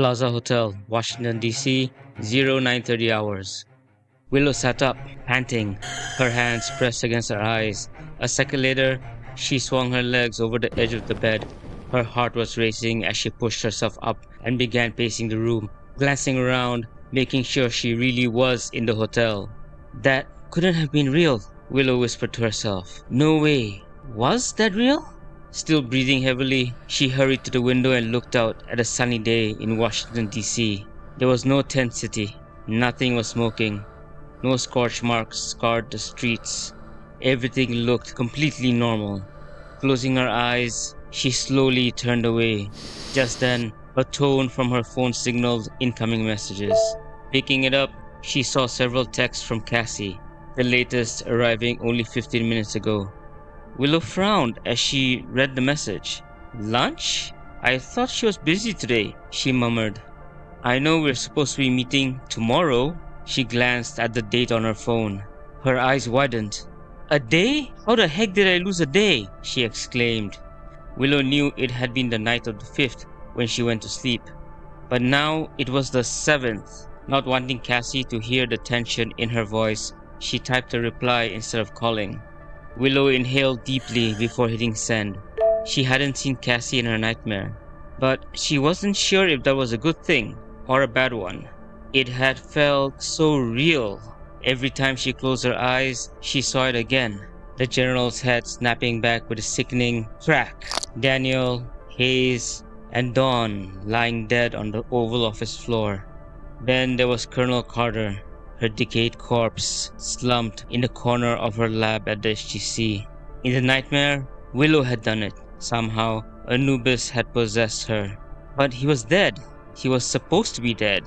Plaza Hotel, Washington, D.C., 0930 hours. Willow sat up, panting, her hands pressed against her eyes. A second later, she swung her legs over the edge of the bed. Her heart was racing as she pushed herself up and began pacing the room, glancing around, making sure she really was in the hotel. That couldn't have been real, Willow whispered to herself. No way. Was that real? Still breathing heavily, she hurried to the window and looked out at a sunny day in Washington, D.C. There was no tent city. Nothing was smoking. No scorch marks scarred the streets. Everything looked completely normal. Closing her eyes, she slowly turned away. Just then, a tone from her phone signaled incoming messages. Picking it up, she saw several texts from Cassie, the latest arriving only 15 minutes ago. Willow frowned as she read the message. Lunch? I thought she was busy today, she murmured. I know we're supposed to be meeting tomorrow. She glanced at the date on her phone. Her eyes widened. A day? How the heck did I lose a day? She exclaimed. Willow knew it had been the night of the 5th when she went to sleep. But now it was the 7th. Not wanting Cassie to hear the tension in her voice, she typed a reply instead of calling. Willow inhaled deeply before hitting send. She hadn't seen Cassie in her nightmare, but she wasn't sure if that was a good thing or a bad one. It had felt so real. Every time she closed her eyes, she saw it again. The general's head snapping back with a sickening crack. Daniel, Hayes, and Dawn lying dead on the Oval Office floor. Then there was Colonel Carter, her decayed corpse slumped in the corner of her lab at the SGC. In the nightmare, Willow had done it. Somehow, Anubis had possessed her. But he was dead. He was supposed to be dead.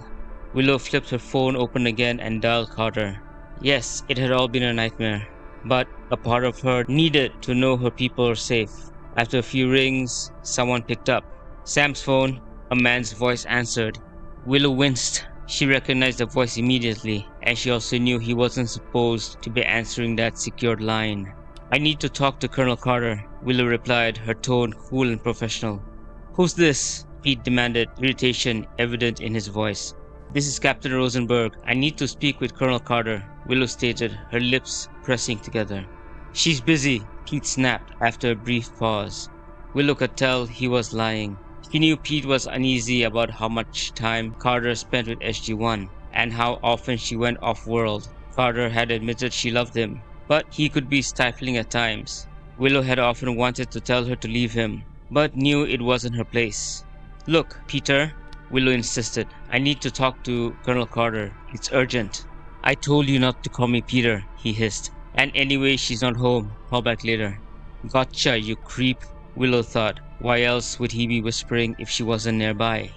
Willow flipped her phone open again and dialed Carter. Yes, it had all been a nightmare. But a part of her needed to know her people were safe. After a few rings, someone picked up. Sam's phone. A man's voice answered. Willow winced. She recognized the voice immediately, and she also knew he wasn't supposed to be answering that secured line. I need to talk to Colonel Carter, Willow replied, her tone cool and professional. Who's this? Pete demanded, irritation evident in his voice. This is Captain Rosenberg. I need to speak with Colonel Carter, Willow stated, her lips pressing together. She's busy, Pete snapped after a brief pause. Willow could tell he was lying. He knew Pete was uneasy about how much time Carter spent with SG-1 and how often she went off-world. Carter had admitted she loved him, but he could be stifling at times. Willow had often wanted to tell her to leave him, but knew it wasn't her place. Look, Peter, Willow insisted. I need to talk to Colonel Carter. It's urgent. I told you not to call me Peter, he hissed. And anyway, she's not home. Call back later. Gotcha, you creep, Willow thought. Why else would he be whispering if she wasn't nearby?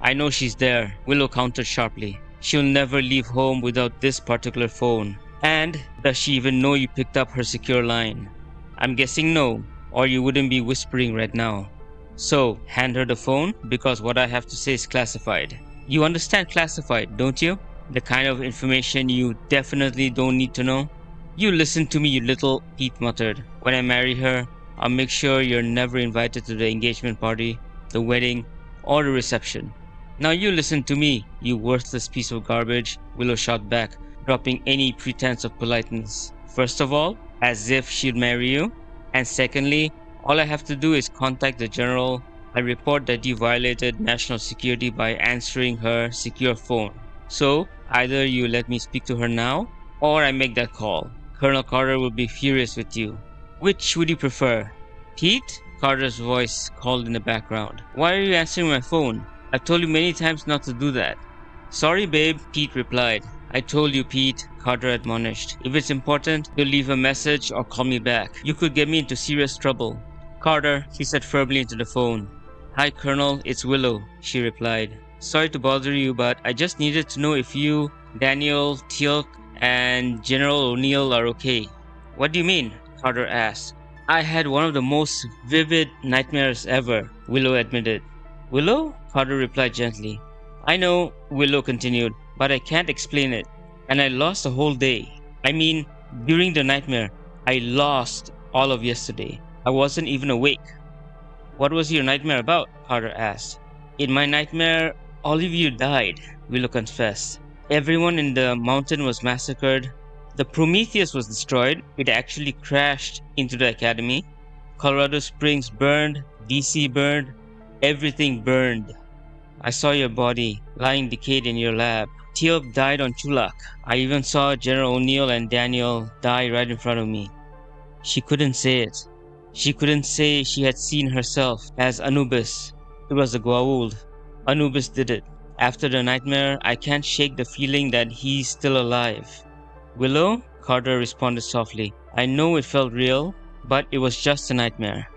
I know she's there, Willow countered sharply. She'll never leave home without this particular phone. And does she even know you picked up her secure line? I'm guessing no, or you wouldn't be whispering right now. So, hand her the phone, because what I have to say is classified. You understand classified, don't you? The kind of information you definitely don't need to know? You listen to me, you little, Pete muttered. When I marry her, I'll make sure you're never invited to the engagement party, the wedding, or the reception. Now you listen to me, you worthless piece of garbage, Willow shot back, dropping any pretense of politeness. First of all, as if she'd marry you. And secondly, all I have to do is contact the general and report that you violated national security by answering her secure phone. So, either you let me speak to her now, or I make that call. Colonel Carter will be furious with you. Which would you prefer? Pete? Carter's voice called in the background. Why are you answering my phone? I've told you many times not to do that. Sorry, babe, Pete replied. I told you, Pete, Carter admonished. If it's important, you'll leave a message or call me back. You could get me into serious trouble. Carter, he said firmly into the phone. Hi, Colonel, it's Willow, she replied. Sorry to bother you, but I just needed to know if you, Daniel, Teal'c, and General O'Neill are okay. What do you mean? Carter asked. I had one of the most vivid nightmares ever, Willow admitted. Willow? Carter replied gently. I know, Willow continued, but I can't explain it. And I lost a whole day. I mean, during the nightmare, I lost all of yesterday. I wasn't even awake. What was your nightmare about? Carter asked. In my nightmare, All of you died, Willow confessed. Everyone in the mountain was massacred. The Prometheus was destroyed. It actually crashed into the academy. Colorado Springs burned. DC burned. Everything burned. I saw your body lying decayed in your lab. Teob died on Chulak. I even saw General O'Neill and Daniel die right in front of me. She couldn't say it. She couldn't say she had seen herself as Anubis. It was the Goa'uld. Anubis did it. After the nightmare, I can't shake the feeling that he's still alive. Willow? Carter responded softly. I know it felt real, but it was just a nightmare.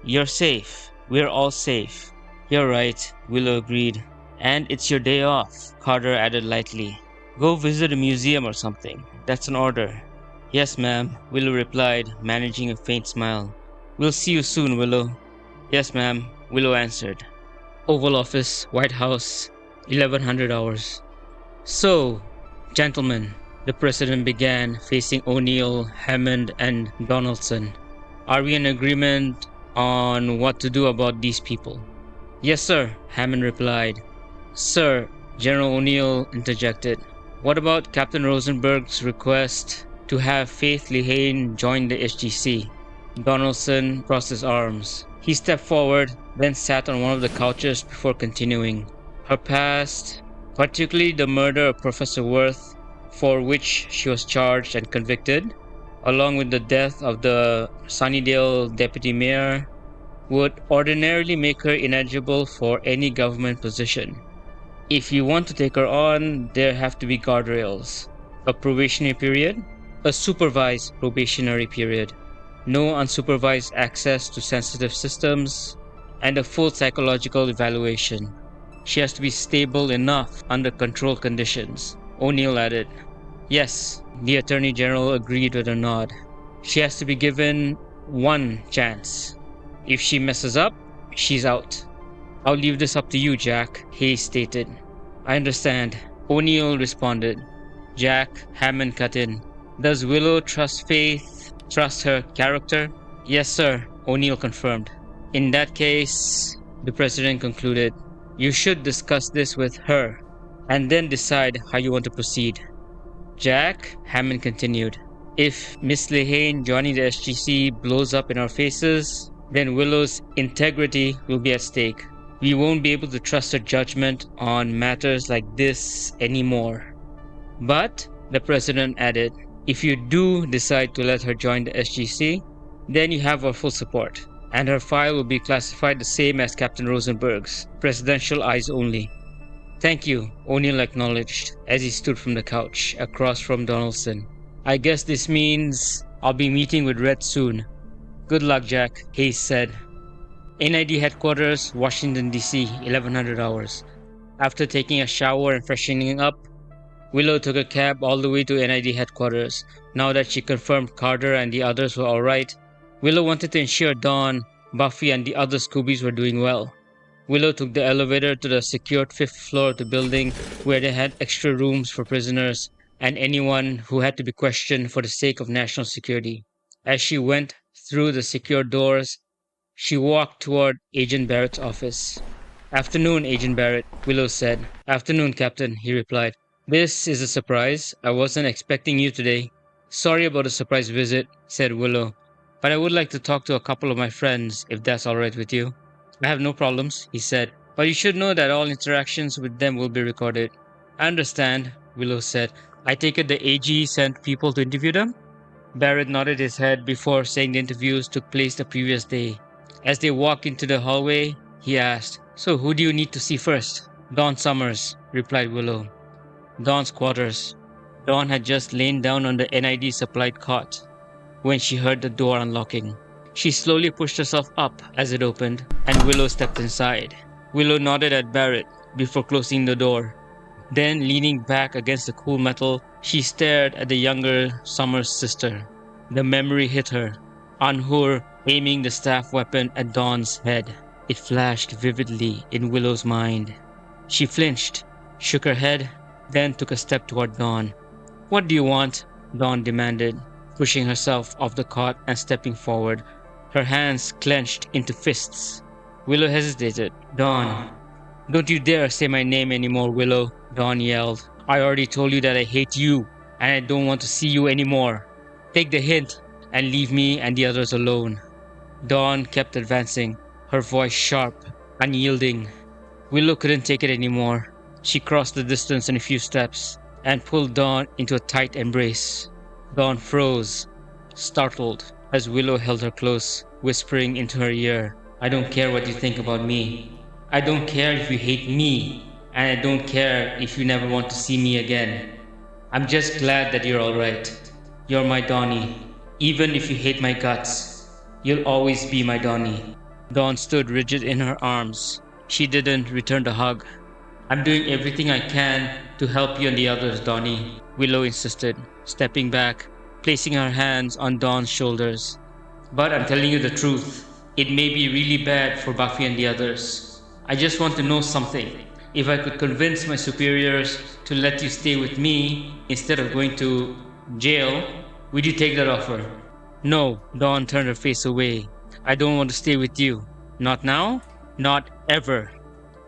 You're safe. We're all safe. You're right, Willow agreed. And it's your day off, Carter added lightly. Go visit a museum or something. That's an order. Yes, ma'am, Willow replied, managing a faint smile. We'll see you soon, Willow. Yes, ma'am, Willow answered. Oval Office, White House, 1100 hours. So, gentlemen, the president began, facing O'Neill, Hammond, and Donaldson. Are we in agreement on what to do about these people? Yes, sir, Hammond replied. Sir, General O'Neill interjected. What about Captain Rosenberg's request to have Faith Lehane join the SGC? Donaldson crossed his arms. He stepped forward, then sat on one of the couches before continuing. Her past, particularly the murder of Professor Worth, for which she was charged and convicted, along with the death of the Sunnydale deputy mayor, would ordinarily make her ineligible for any government position. If you want to take her on, there have to be guardrails. A probationary period, a supervised probationary period, no unsupervised access to sensitive systems, and a full psychological evaluation. She has to be stable enough under controlled conditions, O'Neill added. Yes, the Attorney General agreed with a nod. She has to be given one chance. If she messes up, she's out. I'll leave this up to you, Jack, Hayes stated. I understand, O'Neill responded. Jack, Hammond cut in. Does Willow trust Faith, trust her character? Yes, sir, O'Neill confirmed. In that case, the president concluded, you should discuss this with her, and then decide how you want to proceed. Jack, Hammond continued, if Miss Lehane joining the SGC blows up in our faces, then Willow's integrity will be at stake. We won't be able to trust her judgment on matters like this anymore. But, the president added, if you do decide to let her join the SGC, then you have our full support, and her file will be classified the same as Captain Rosenberg's, presidential eyes only. Thank you, O'Neill acknowledged as he stood from the couch across from Donaldson. I guess this means I'll be meeting with Red soon. Good luck, Jack, Hayes said. NID headquarters, Washington, D.C., 1100 hours. After taking a shower and freshening up, Willow took a cab all the way to NID headquarters. Now that she confirmed Carter and the others were alright, Willow wanted to ensure Dawn, Buffy, and the other Scoobies were doing well. Willow took the elevator to the secured 5th floor of the building where they had extra rooms for prisoners and anyone who had to be questioned for the sake of national security. As she went through the secured doors, she walked toward Agent Barrett's office. Afternoon, Agent Barrett, Willow said. Afternoon, Captain, he replied. This is a surprise. I wasn't expecting you today. Sorry about the surprise visit, said Willow, but I would like to talk to a couple of my friends, if that's alright with you. I have no problems, he said, but you should know that all interactions with them will be recorded. I understand, Willow said. I take it the AG sent people to interview them? Barrett nodded his head before saying the interviews took place the previous day. As they walked into the hallway, he asked, So who do you need to see first? Dawn Summers, replied Willow. Dawn's quarters. Dawn had just lain down on the NID supplied cot when she heard the door unlocking. She slowly pushed herself up as it opened, and Willow stepped inside. Willow nodded at Barrett before closing the door. Then, leaning back against the cool metal, she stared at the younger Summers' sister. The memory hit her. Anhur aiming the staff weapon at Dawn's head. It flashed vividly in Willow's mind. She flinched, shook her head, then took a step toward Dawn. What do you want? Dawn demanded, pushing herself off the cot and stepping forward, her hands clenched into fists. Willow hesitated. Dawn, Don't you dare say my name anymore, Willow, Dawn yelled. I already told you that I hate you, and I don't want to see you anymore. Take the hint and leave me and the others alone. Dawn kept advancing, her voice sharp, unyielding. Willow couldn't take it anymore. She crossed the distance in a few steps and pulled Dawn into a tight embrace. Dawn froze, startled, as Willow held her close, whispering into her ear, I don't care what you think about me. I don't care if you hate me, and I don't care if you never want to see me again. I'm just glad that you're alright. You're my Donnie. Even if you hate my guts, you'll always be my Donnie. Dawn stood rigid in her arms. She didn't return the hug. I'm doing everything I can to help you and the others, Donnie, Willow insisted, stepping back, placing her hands on Dawn's shoulders. But I'm telling you the truth. It may be really bad for Buffy and the others. I just want to know something. If I could convince my superiors to let you stay with me instead of going to jail, would you take that offer? No, Dawn turned her face away. I don't want to stay with you. Not now? Not ever.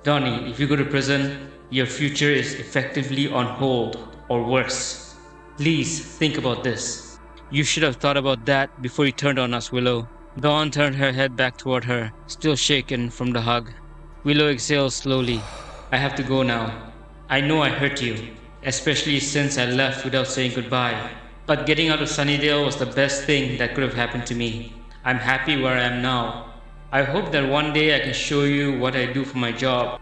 Donnie, if you go to prison, your future is effectively on hold, or worse. Please think about this. You should have thought about that before you turned on us, Willow. Dawn turned her head back toward her, still shaken from the hug. Willow exhaled slowly. I have to go now. I know I hurt you, especially since I left without saying goodbye. But getting out of Sunnydale was the best thing that could have happened to me. I'm happy where I am now. I hope that one day I can show you what I do for my job.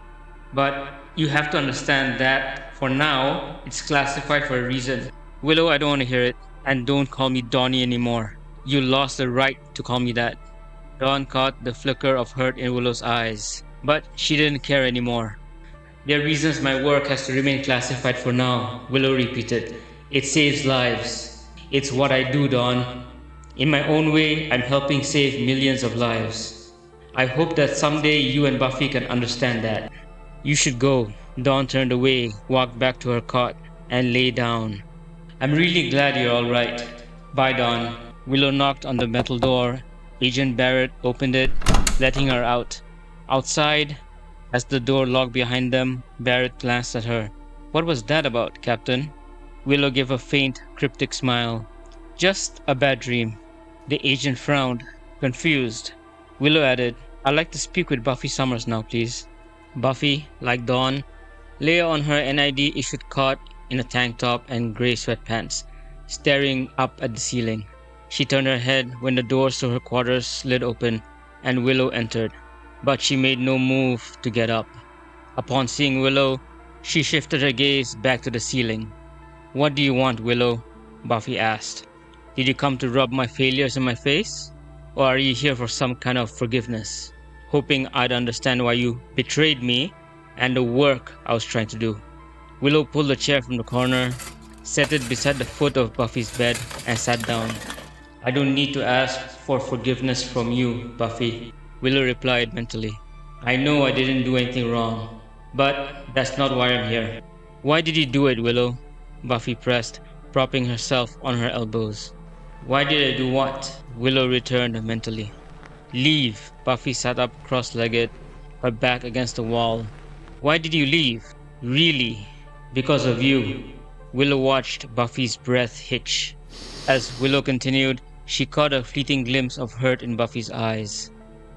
But you have to understand that, for now, it's classified for a reason. Willow, I don't want to hear it. And don't call me Donnie anymore. You lost the right to call me that. Dawn caught the flicker of hurt in Willow's eyes. But she didn't care anymore. There are reasons my work has to remain classified for now, Willow repeated. It saves lives. It's what I do, Dawn. In my own way, I'm helping save millions of lives. I hope that someday you and Buffy can understand that. You should go. Dawn turned away, walked back to her cot, and lay down. I'm really glad you're alright. Bye, Dawn. Willow knocked on the metal door. Agent Barrett opened it, letting her out. Outside, as the door locked behind them, Barrett glanced at her. What was that about, Captain? Willow gave a faint, cryptic smile. Just a bad dream. The agent frowned, confused. Willow added, I'd like to speak with Buffy Summers now, please. Buffy, like Dawn, lay on her NID-issued cot in a tank top and grey sweatpants, staring up at the ceiling. She turned her head when the doors to her quarters slid open and Willow entered, but she made no move to get up. Upon seeing Willow, she shifted her gaze back to the ceiling. What do you want, Willow? Buffy asked. Did you come to rub my failures in my face? Or are you here for some kind of forgiveness, hoping I'd understand why you betrayed me and the work I was trying to do? Willow pulled a chair from the corner, set it beside the foot of Buffy's bed, and sat down. I don't need to ask for forgiveness from you, Buffy, Willow replied mentally. I know I didn't do anything wrong, but that's not why I'm here. Why did you do it, Willow? Buffy pressed, propping herself on her elbows. Why did I do what? Willow returned mentally. Leave. Buffy sat up cross-legged, her back against the wall. Why did you leave? Really? Because of you. Willow watched Buffy's breath hitch. As Willow continued, she caught a fleeting glimpse of hurt in Buffy's eyes.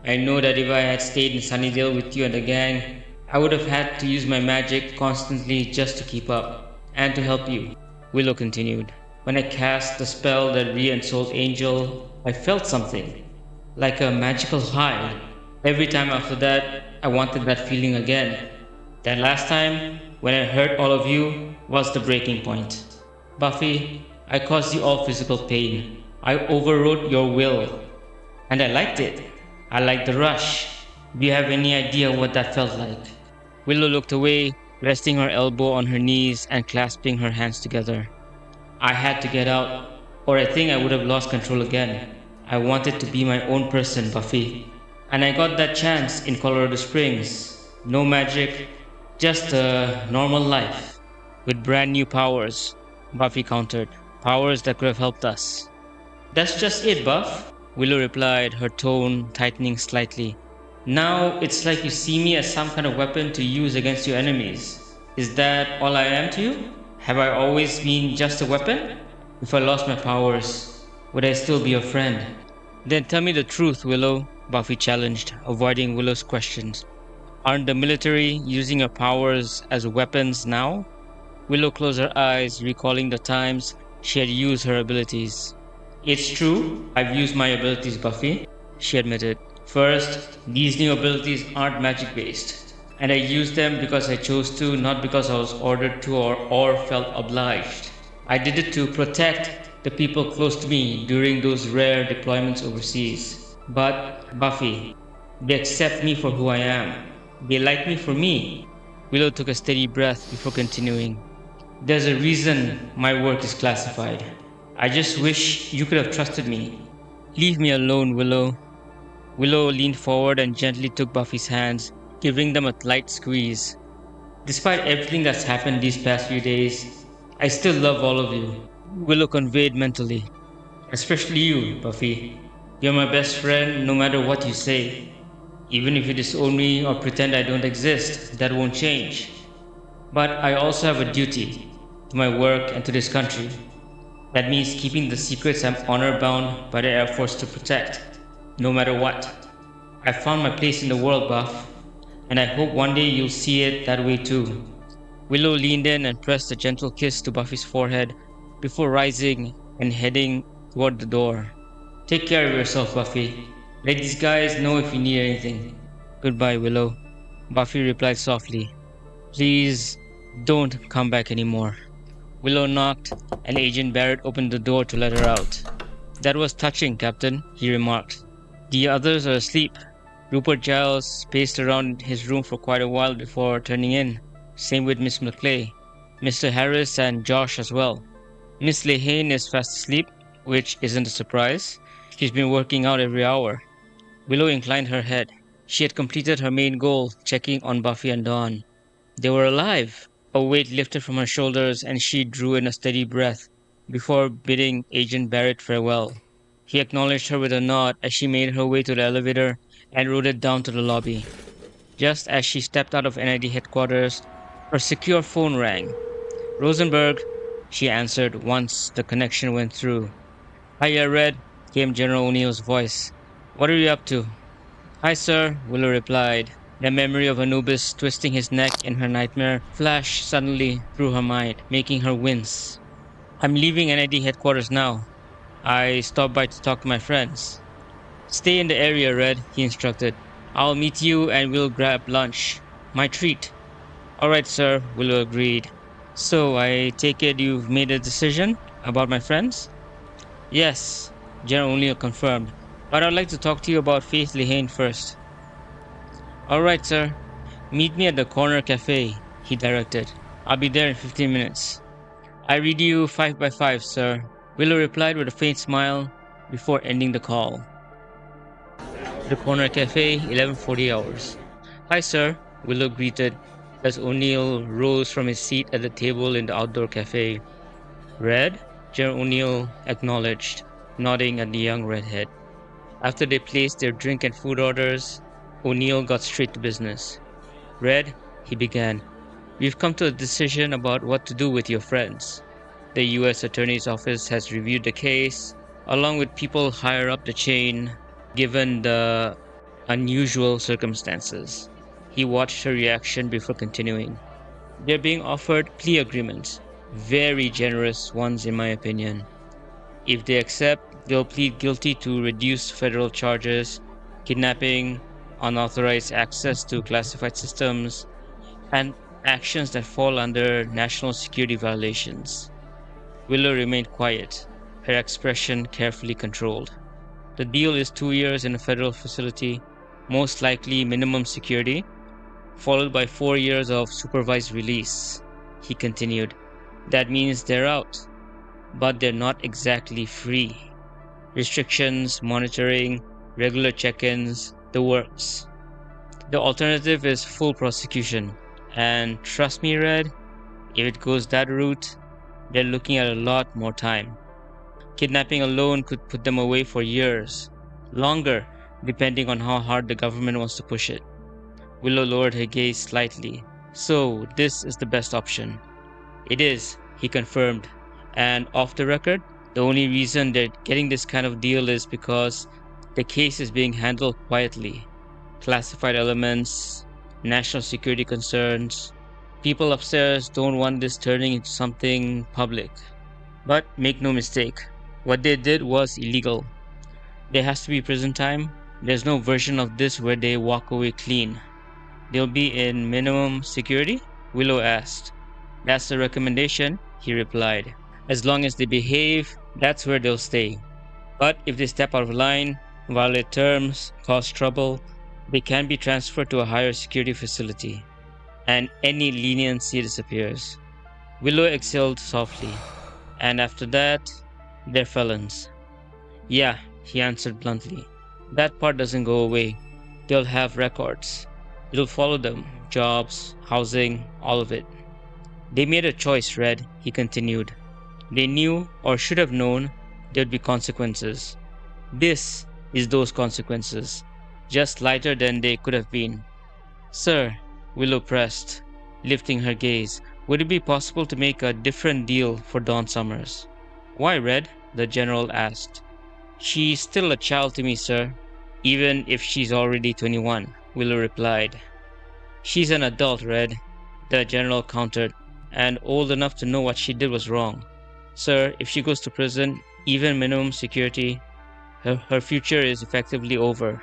I know that if I had stayed in Sunnydale with you and the gang, I would have had to use my magic constantly just to keep up, and to help you, Willow continued. When I cast the spell that re-ensouled Angel, I felt something, like a magical high. Every time after that, I wanted that feeling again. That last time, when I hurt all of you, was the breaking point. Buffy, I caused you all physical pain. I overrode your will. And I liked it. I liked the rush. Do you have any idea what that felt like? Willow looked away, resting her elbow on her knees and clasping her hands together. I had to get out, or I think I would have lost control again. I wanted to be my own person, Buffy. And I got that chance in Colorado Springs. No magic, just a normal life. With brand new powers, Buffy countered. Powers that could have helped us. That's just it, Buff, Willow replied, her tone tightening slightly. Now it's like you see me as some kind of weapon to use against your enemies. Is that all I am to you? Have I always been just a weapon? If I lost my powers, would I still be your friend? Then tell me the truth, Willow, Buffy challenged, avoiding Willow's questions. Aren't the military using your powers as weapons now? Willow closed her eyes, recalling the times she had used her abilities. It's true, I've used my abilities, Buffy, she admitted. First, these new abilities aren't magic based, and I used them because I chose to, not because I was ordered to or felt obliged. I did it to protect the people close to me during those rare deployments overseas. But, Buffy, they accept me for who I am. They like me for me. Willow took a steady breath before continuing. There's a reason my work is classified. I just wish you could have trusted me. Leave me alone, Willow. Willow leaned forward and gently took Buffy's hands, giving them a light squeeze. Despite everything that's happened these past few days, I still love all of you. Willow conveyed mentally. Especially you, Buffy. You're my best friend no matter what you say. Even if you disown me or pretend I don't exist, that won't change. But I also have a duty to my work and to this country. That means keeping the secrets I'm honor bound by the Air Force to protect, no matter what. I found my place in the world, Buff, and I hope one day you'll see it that way too. Willow leaned in and pressed a gentle kiss to Buffy's forehead before rising and heading toward the door. Take care of yourself, Buffy. Let these guys know if you need anything. Goodbye, Willow. Buffy replied softly. Please don't come back anymore. Willow knocked, and Agent Barrett opened the door to let her out. That was touching, Captain, he remarked. The others are asleep. Rupert Giles paced around his room for quite a while before turning in. Same with Miss McClay, Mr. Harris, and Josh as well. Miss Lehane is fast asleep, which isn't a surprise. She's been working out every hour. Willow inclined her head. She had completed her main goal, checking on Buffy and Dawn. They were alive. A weight lifted from her shoulders and she drew in a steady breath before bidding Agent Barrett farewell. He acknowledged her with a nod as she made her way to the elevator and rode it down to the lobby. Just as she stepped out of NID headquarters, her secure phone rang. Rosenberg, she answered once the connection went through. Hiya, Red, came General O'Neill's voice. What are you up to? Hi, sir, Willow replied. The memory of Anubis twisting his neck in her nightmare flashed suddenly through her mind, making her wince. I'm leaving NID headquarters now. I stopped by to talk to my friends. Stay in the area, Red, he instructed. I'll meet you and we'll grab lunch. My treat. All right, sir, Willow agreed. So, I take it you've made a decision about my friends? Yes, General O'Neill confirmed. But I'd like to talk to you about Faith Lehane first. All right, sir. Meet me at the corner cafe, he directed. I'll be there in 15 minutes. I read you 5 by 5, sir. Willow replied with a faint smile before ending the call. The corner cafe, 11:40 hours. Hi, sir, Willow greeted as O'Neill rose from his seat at the table in the outdoor cafe. Red? General O'Neill acknowledged, nodding at the young redhead. After they placed their drink and food orders, O'Neill got straight to business. Red, he began, we've come to a decision about what to do with your friends. The U.S. Attorney's Office has reviewed the case, along with people higher up the chain, given the unusual circumstances. He watched her reaction before continuing. They're being offered plea agreements, very generous ones in my opinion. If they accept, they'll plead guilty to reduced federal charges, kidnapping, unauthorized access to classified systems, and actions that fall under national security violations. Willow remained quiet, her expression carefully controlled. The deal is 2 years in a federal facility, most likely minimum security, followed by 4 years of supervised release. He continued, that means they're out, but they're not exactly free. Restrictions, monitoring, regular check-ins, the works. The alternative is full prosecution. And trust me, Red, if it goes that route, they're looking at a lot more time. Kidnapping alone could put them away for years. Longer, depending on how hard the government wants to push it. Willow lowered her gaze slightly. So, this is the best option. It is, he confirmed. And off the record, the only reason they're getting this kind of deal is because the case is being handled quietly. Classified elements, national security concerns. People upstairs don't want this turning into something public. But make no mistake, what they did was illegal. There has to be prison time. There's no version of this where they walk away clean. They'll be in minimum security? Willow asked. That's the recommendation, he replied. As long as they behave, that's where they'll stay. But if they step out of line, violate terms, cause trouble, they can be transferred to a higher security facility. And any leniency disappears. Willow exhaled softly. And after that, they're felons. Yeah, he answered bluntly. That part doesn't go away. They'll have records. It'll follow them. Jobs, housing, all of it. They made a choice, Red, he continued. They knew, or should have known, there'd be consequences. This is those consequences. Just lighter than they could have been. Sir, Willow pressed, lifting her gaze, would it be possible to make a different deal for Dawn Summers? Why, Red? The general asked. She's still a child to me, sir, even if she's already 21, Willow replied. She's an adult, Red, the general countered, and old enough to know what she did was wrong. Sir, if she goes to prison, even minimum security, her future is effectively over.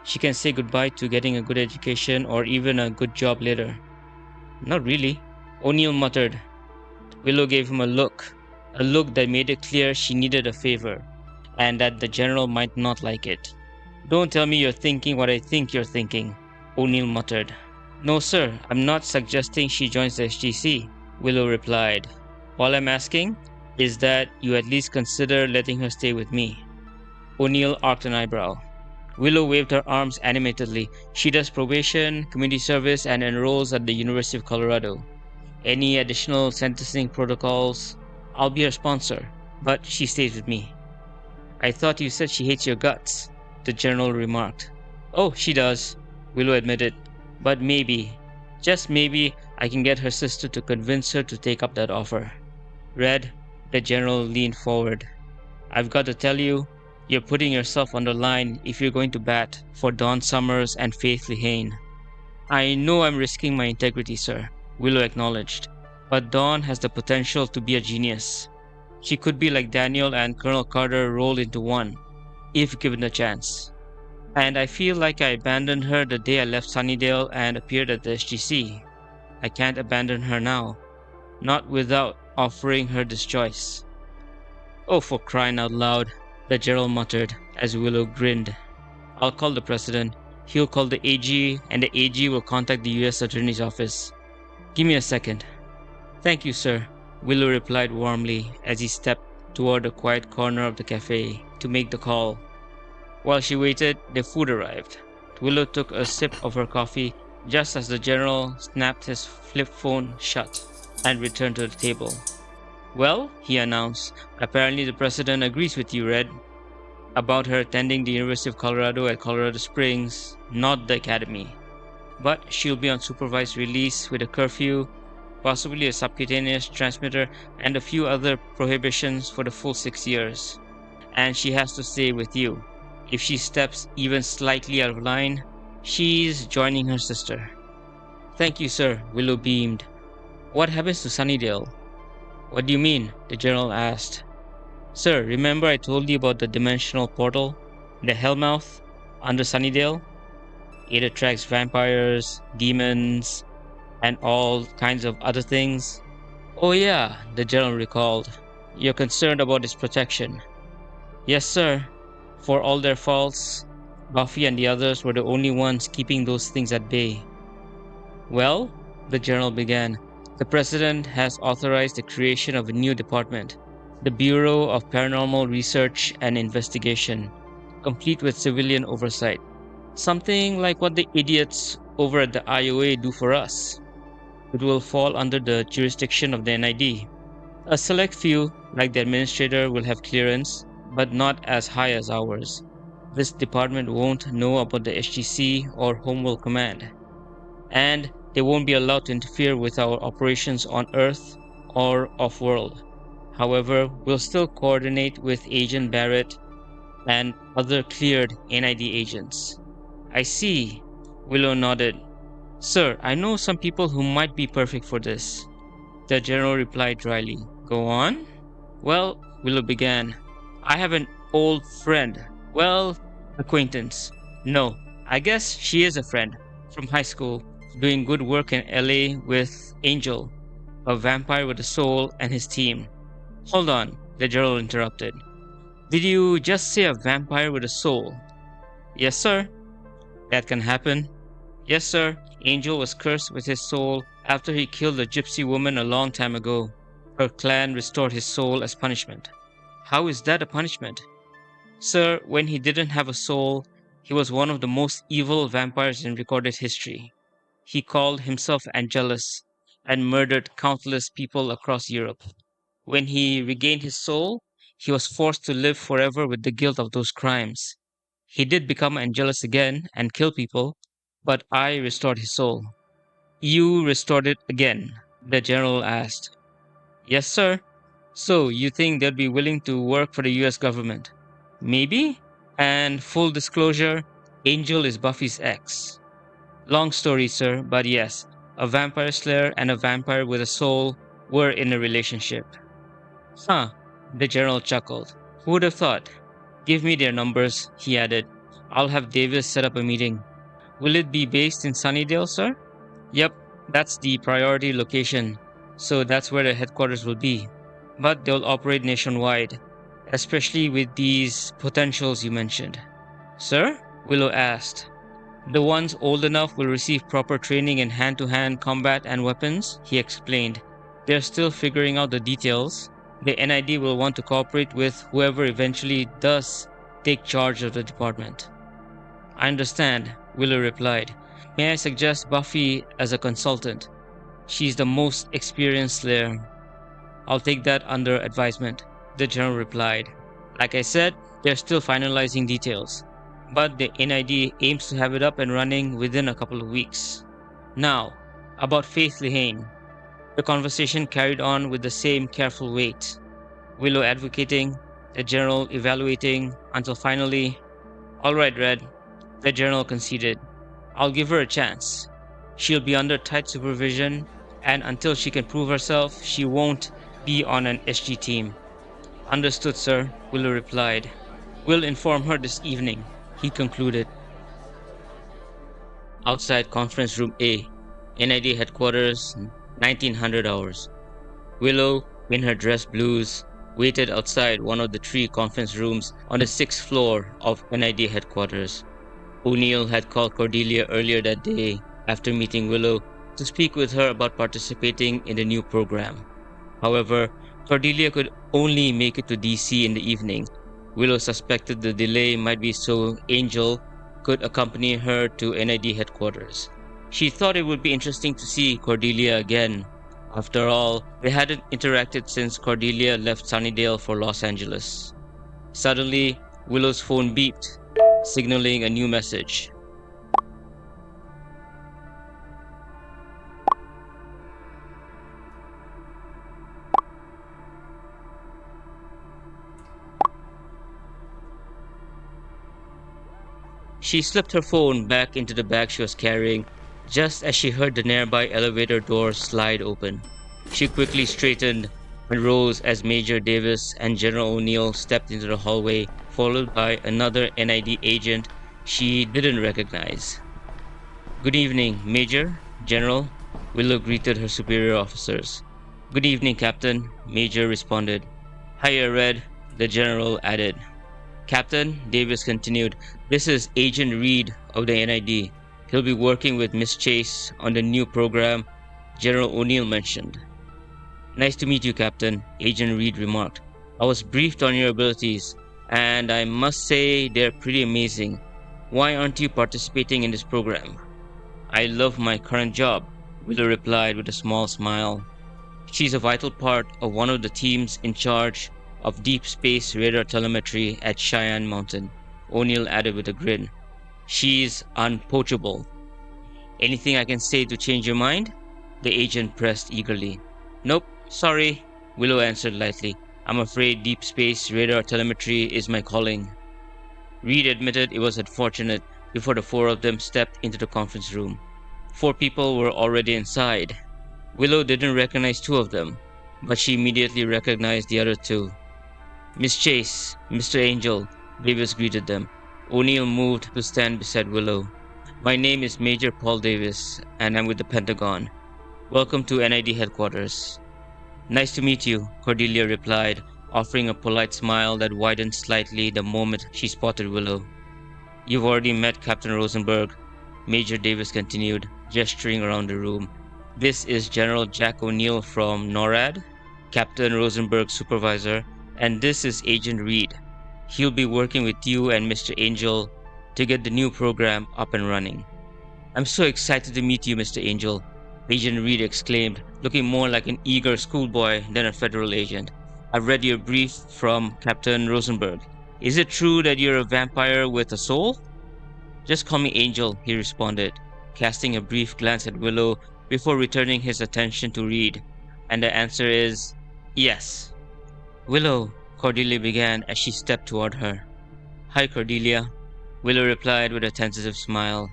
She can say goodbye to getting a good education or even a good job later. Not really, O'Neill muttered. Willow gave him a look that made it clear she needed a favor, and that the general might not like it. Don't tell me you're thinking what I think you're thinking, O'Neill muttered. No, sir, I'm not suggesting she joins the SGC, Willow replied. All I'm asking is that you at least consider letting her stay with me. O'Neill arched an eyebrow. Willow waved her arms animatedly. She does probation, community service, and enrolls at the University of Colorado. Any additional sentencing protocols, I'll be her sponsor, but she stays with me. I thought you said she hates your guts, the general remarked. Oh, she does, Willow admitted. But maybe, just maybe, I can get her sister to convince her to take up that offer. Red, the general leaned forward. I've got to tell you, you're putting yourself on the line if you're going to bat for Dawn Summers and Faith Lehane. I know I'm risking my integrity, sir, Willow acknowledged, but Dawn has the potential to be a genius. She could be like Daniel and Colonel Carter rolled into one, if given the chance. And I feel like I abandoned her the day I left Sunnydale and appeared at the SGC. I can't abandon her now, not without offering her this choice. Oh, for crying out loud, the general muttered as Willow grinned. I'll call the president. He'll call the AG, and the AG will contact the U.S. Attorney's Office. Give me a second. Thank you, sir, Willow replied warmly as he stepped toward a quiet corner of the cafe to make the call. While she waited, the food arrived. Willow took a sip of her coffee just as the general snapped his flip phone shut and returned to the table. Well, he announced, apparently the president agrees with you, Red, about her attending the University of Colorado at Colorado Springs, not the academy. But she'll be on supervised release with a curfew, possibly a subcutaneous transmitter, and a few other prohibitions for the full 6 years. And she has to stay with you. If she steps even slightly out of line, she's joining her sister. Thank you, sir, Willow beamed. What happens to Sunnydale? What do you mean? The general asked. Sir, remember I told you about the dimensional portal, the Hellmouth, under Sunnydale? It attracts vampires, demons, and all kinds of other things. Oh yeah, the general recalled. You're concerned about its protection. Yes, sir. For all their faults, Buffy and the others were the only ones keeping those things at bay. Well, the general began, the president has authorized the creation of a new department, the Bureau of Paranormal Research and Investigation, complete with civilian oversight. Something like what the idiots over at the IOA do for us. It will fall under the jurisdiction of the NID. A select few, like the administrator, will have clearance, but not as high as ours. This department won't know about the HTC or Homeworld Command, and they won't be allowed to interfere with our operations on Earth or off-world. However, we'll still coordinate with Agent Barrett and other cleared NID agents. I see. Willow nodded. Sir, I know some people who might be perfect for this. The general replied dryly. Go on? Well, Willow began. I have an old friend. Well, acquaintance. No, I guess she is a friend from high school, doing good work in LA with Angel, a vampire with a soul, and his team. Hold on, the general interrupted. Did you just say a vampire with a soul? Yes, sir. That can happen. Yes, sir. Angel was cursed with his soul after he killed a gypsy woman a long time ago. Her clan restored his soul as punishment. How is that a punishment? Sir, when he didn't have a soul, he was one of the most evil vampires in recorded history. He called himself Angelus and murdered countless people across Europe. When he regained his soul, he was forced to live forever with the guilt of those crimes. He did become Angelus again and kill people, but I restored his soul. You restored it again? The general asked. Yes, sir. So, you think they'd be willing to work for the US government? Maybe? And full disclosure, Angel is Buffy's ex. Long story, sir, but yes, a vampire slayer and a vampire with a soul were in a relationship. Huh, the general chuckled. Who would have thought? Give me their numbers, he added. I'll have Davis set up a meeting. Will it be based in Sunnydale, sir? Yep, that's the priority location, so that's where the headquarters will be. But they'll operate nationwide, especially with these potentials you mentioned. Sir? Willow asked. The ones old enough will receive proper training in hand-to-hand combat and weapons, he explained. They're still figuring out the details. The NID will want to cooperate with whoever eventually does take charge of the department. I understand, Willow replied. May I suggest Buffy as a consultant? She's the most experienced slayer. I'll take that under advisement, the general replied. Like I said, they're still finalizing details, but the NID aims to have it up and running within a couple of weeks. Now, about Faith Lehane. The conversation carried on with the same careful weight. Willow advocating, the general evaluating, until finally, all right, Red, the general conceded. I'll give her a chance. She'll be under tight supervision, and until she can prove herself, she won't be on an SG team. Understood, sir, Willow replied. We'll inform her this evening, he concluded. Outside conference room A, NID headquarters, 1900 hours. Willow, in her dress blues, waited outside one of the 3 conference rooms on the 6th floor of NID headquarters. O'Neill had called Cordelia earlier that day after meeting Willow to speak with her about participating in the new program. However, Cordelia could only make it to DC in the evening. Willow suspected the delay might be so Angel could accompany her to NID headquarters. She thought it would be interesting to see Cordelia again. After all, they hadn't interacted since Cordelia left Sunnydale for Los Angeles. Suddenly, Willow's phone beeped, signaling a new message. She slipped her phone back into the bag she was carrying just as she heard the nearby elevator door slide open. She quickly straightened and rose as Major Davis and General O'Neill stepped into the hallway, followed by another NID agent she didn't recognize. Good evening, Major, General, Willow greeted her superior officers. Good evening, Captain, Major responded. Hiya, Red, the General added. Captain, Davis continued, this is Agent Reed of the NID. He'll be working with Miss Chase on the new program General O'Neill mentioned. Nice to meet you, Captain, Agent Reed remarked. I was briefed on your abilities, and I must say they're pretty amazing. Why aren't you participating in this program? I love my current job, Willow replied with a small smile. She's a vital part of one of the teams in charge of deep space radar telemetry at Cheyenne Mountain. O'Neill added with a grin. She's unpoachable. Anything I can say to change your mind? The agent pressed eagerly. Nope, sorry, Willow answered lightly. I'm afraid deep space radar telemetry is my calling. Reed admitted it was unfortunate before the four of them stepped into the conference room. Four people were already inside. Willow didn't recognize two of them, but she immediately recognized the other two. Miss Chase, Mr. Angel, Davis greeted them. O'Neill moved to stand beside Willow. My name is Major Paul Davis, and I'm with the Pentagon. Welcome to NID headquarters. Nice to meet you, Cordelia replied, offering a polite smile that widened slightly the moment she spotted Willow. You've already met Captain Rosenberg, Major Davis continued, gesturing around the room. This is General Jack O'Neill from NORAD, Captain Rosenberg's supervisor, and this is Agent Reed. He'll be working with you and Mr. Angel to get the new program up and running. I'm so excited to meet you, Mr. Angel, Agent Reed exclaimed, looking more like an eager schoolboy than a federal agent. I've read your brief from Captain Rosenberg. Is it true that you're a vampire with a soul? Just call me Angel, he responded, casting a brief glance at Willow before returning his attention to Reed. And the answer is yes. Willow, Cordelia began as she stepped toward her. Hi, Cordelia, Willow replied with a tentative smile.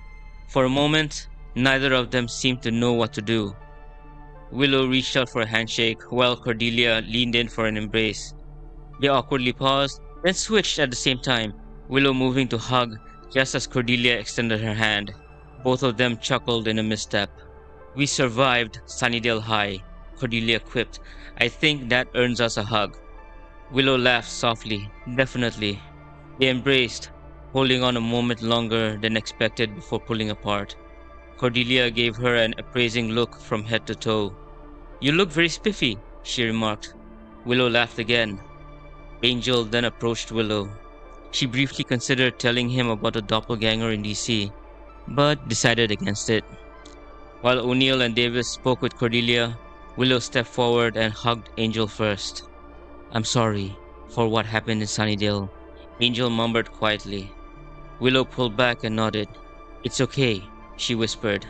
For a moment, neither of them seemed to know what to do. Willow reached out for a handshake while Cordelia leaned in for an embrace. They awkwardly paused, then switched at the same time, Willow moving to hug just as Cordelia extended her hand. Both of them chuckled in a misstep. We survived Sunnydale High, Cordelia quipped. I think that earns us a hug. Willow laughed softly. Definitely. They embraced, holding on a moment longer than expected before pulling apart. Cordelia gave her an appraising look from head to toe. You look very spiffy, she remarked. Willow laughed again. Angel then approached Willow. She briefly considered telling him about a doppelganger in DC, but decided against it. While O'Neill and Davis spoke with Cordelia, Willow stepped forward and hugged Angel first. I'm sorry for what happened in Sunnydale, Angel murmured quietly. Willow pulled back and nodded. It's okay, she whispered.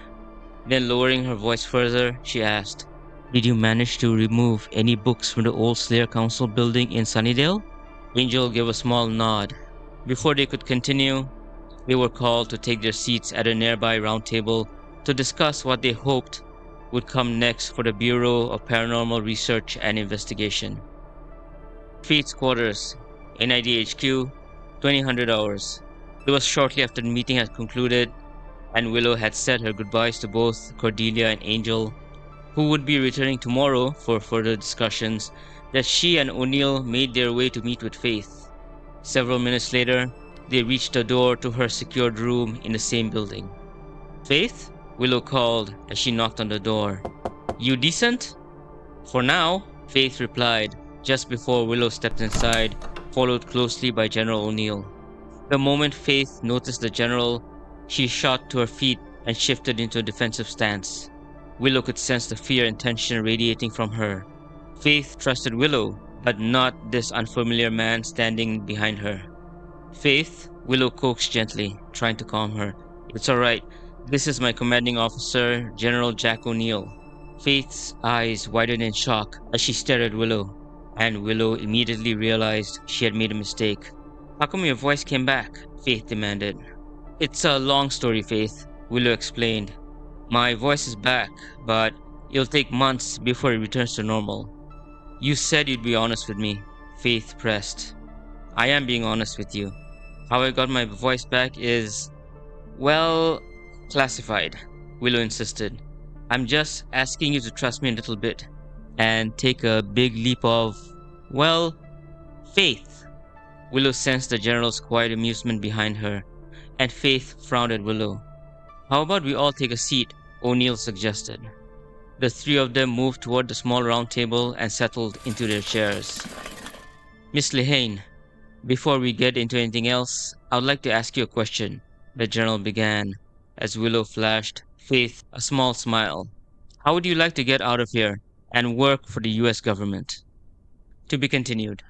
Then lowering her voice further, she asked, Did you manage to remove any books from the old Slayer Council building in Sunnydale? Angel gave a small nod. Before they could continue, they were called to take their seats at a nearby round table to discuss what they hoped would come next for the Bureau of Paranormal Research and Investigation. Faith's quarters, NIDHQ, 2000 hours. It was shortly after the meeting had concluded, and Willow had said her goodbyes to both Cordelia and Angel, who would be returning tomorrow for further discussions, that she and O'Neill made their way to meet with Faith. Several minutes later, they reached the door to her secured room in the same building. Faith? Willow called as she knocked on the door. You decent? For now, Faith replied, just before Willow stepped inside, followed closely by General O'Neill. The moment Faith noticed the General, she shot to her feet and shifted into a defensive stance. Willow could sense the fear and tension radiating from her. Faith trusted Willow, but not this unfamiliar man standing behind her. Faith, Willow coaxed gently, trying to calm her. It's alright. This is my commanding officer, General Jack O'Neill. Faith's eyes widened in shock as she stared at Willow, and Willow immediately realized she had made a mistake. How come your voice came back? Faith demanded. It's a long story, Faith, Willow explained. My voice is back, but it'll take months before it returns to normal. You said you'd be honest with me, Faith pressed. I am being honest with you. How I got my voice back is, well, classified, Willow insisted. I'm just asking you to trust me a little bit and take a big leap of, well, faith. Willow sensed the General's quiet amusement behind her, and Faith frowned at Willow. How about we all take a seat? O'Neill suggested. The three of them moved toward the small round table and settled into their chairs. Miss Lehane, before we get into anything else, I would like to ask you a question, the General began, as Willow flashed Faith a small smile. How would you like to get out of here and work for the US government? To be continued.